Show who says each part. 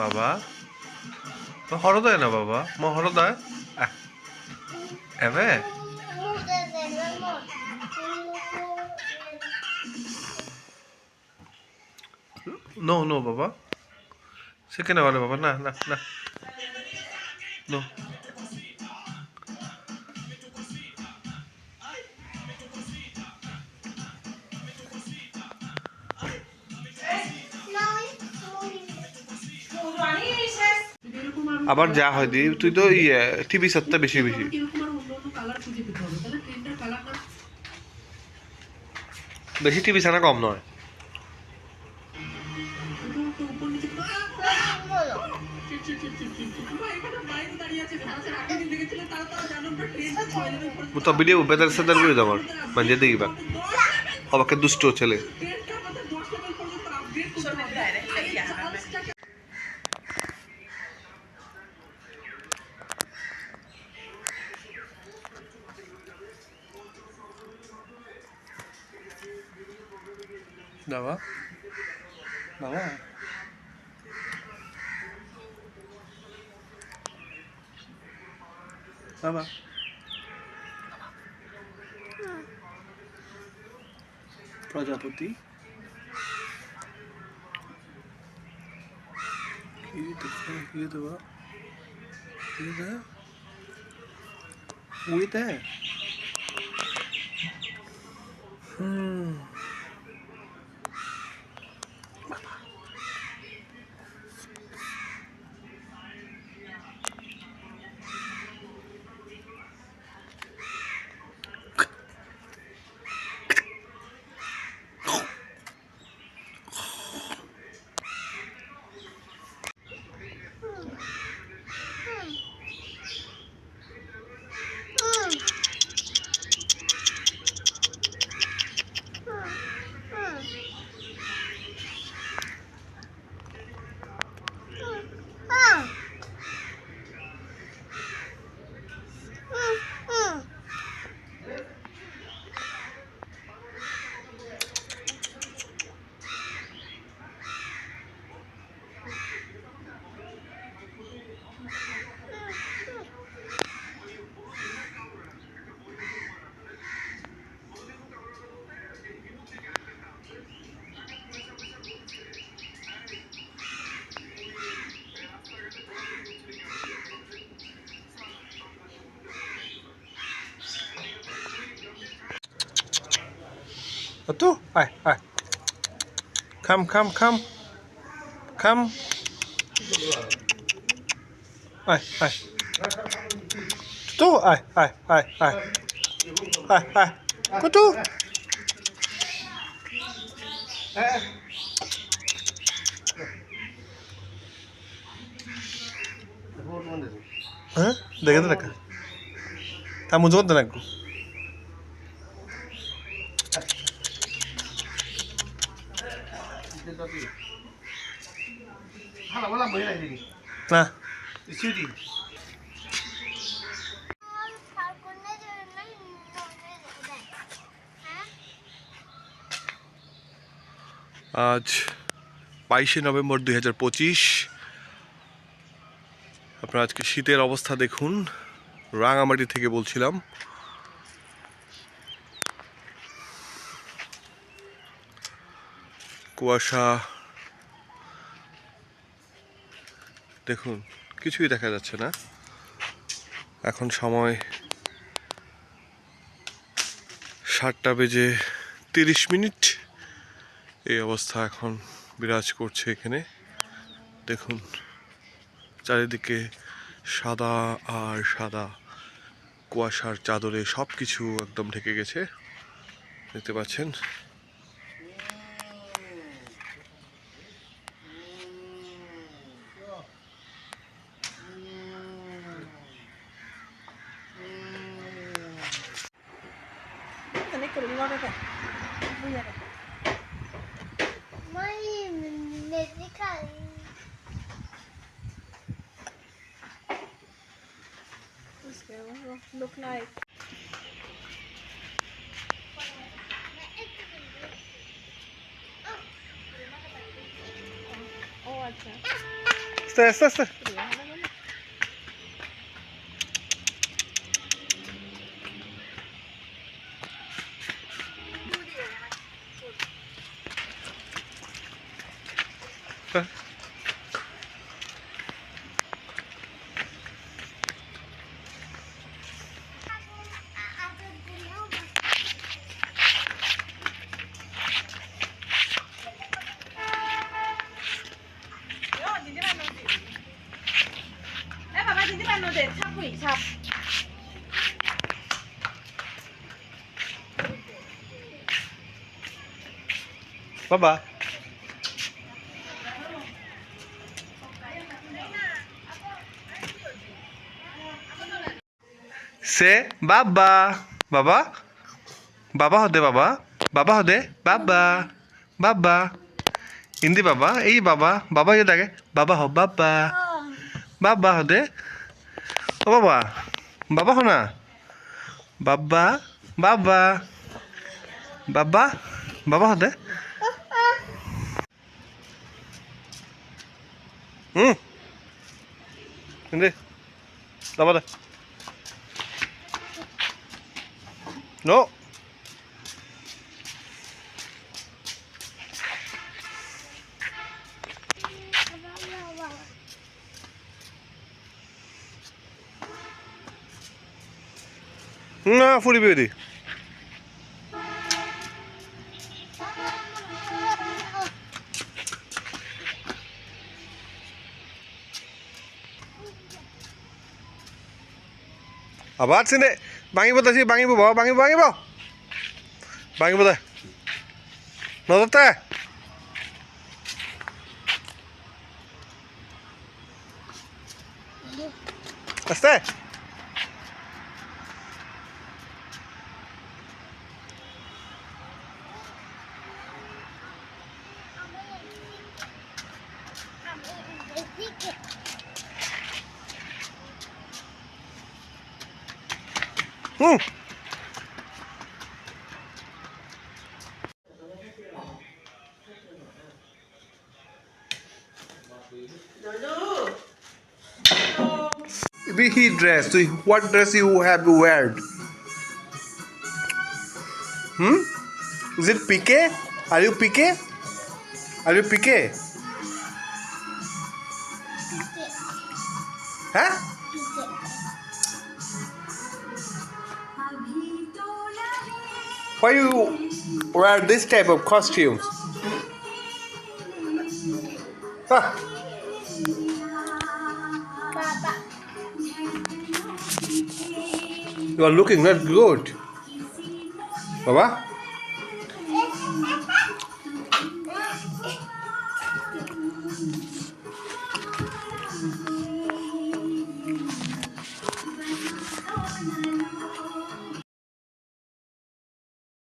Speaker 1: বাবা হরদয় না বাবা মো হরদয় এবে নো নো বাবা সেখানে বলে বাবা না না না নো আবার যা হয় দি তুই তো টিভি সত্তা বেশি বেশি বেশি টিভি ছানা কম নয় তো ভিডিও বেদার সাদার করে দাবার মানে দেখবা আমাকে দুষ্ট ছেলে বাবা বাবা বাবা প্রজাপতি কি দেবা ওই দে Atu, ai, ai. Come, come, come. Come. Ai, ai. Tu, ai, ai, ai, ai. Ai, ai. Kutu. Hah? Dekat dekat. Kamu juga tenangku. Nah. আজ 22শে নভেম্বর 2025। আপনারা আজকে শীতের অবস্থা দেখুন। রাঙামাটি থেকে বলছিলাম। কুয়াশা দেখুন, কিছুই দেখা যাচ্ছে না। এখন সময় 7:30। এই অবস্থা এখন বিরাজ করছে এখানে। দেখুন চারিদিকে সাদা আর সাদা, কুয়াশার চাদরে সব কিছু একদম ঢেকে গেছে, দেখতে পাচ্ছেন।
Speaker 2: My medical.
Speaker 3: Look like. Oh, अच्छा.
Speaker 1: আস্তে আস্তে আস্তে বাবা সে বাবা বাবা বাবা হদে বাবা বাবা হদে বাবা বাবা হিন্দি বাবা এই বাবা বাবা ইয়ে থাকে বাবা হ বাবা বাবা হদে ও বাবা বাবা হনা বাবা বাবা বাবা বাবা হদে হিন্দি বাবা দে No. না ফুলি বেরি আবার সিনে ভাঙিব তাছি ভাঙিব ভাঙিব ভাঙিব ভাঙিব দে নজরতে আস্তে Be he dress. So what dress you have to wear? Is it pique? Are you pique? Are you pique? Huh? Why you wear this type of costumes? Huh?
Speaker 2: Baba.
Speaker 1: You are looking not good. Baba?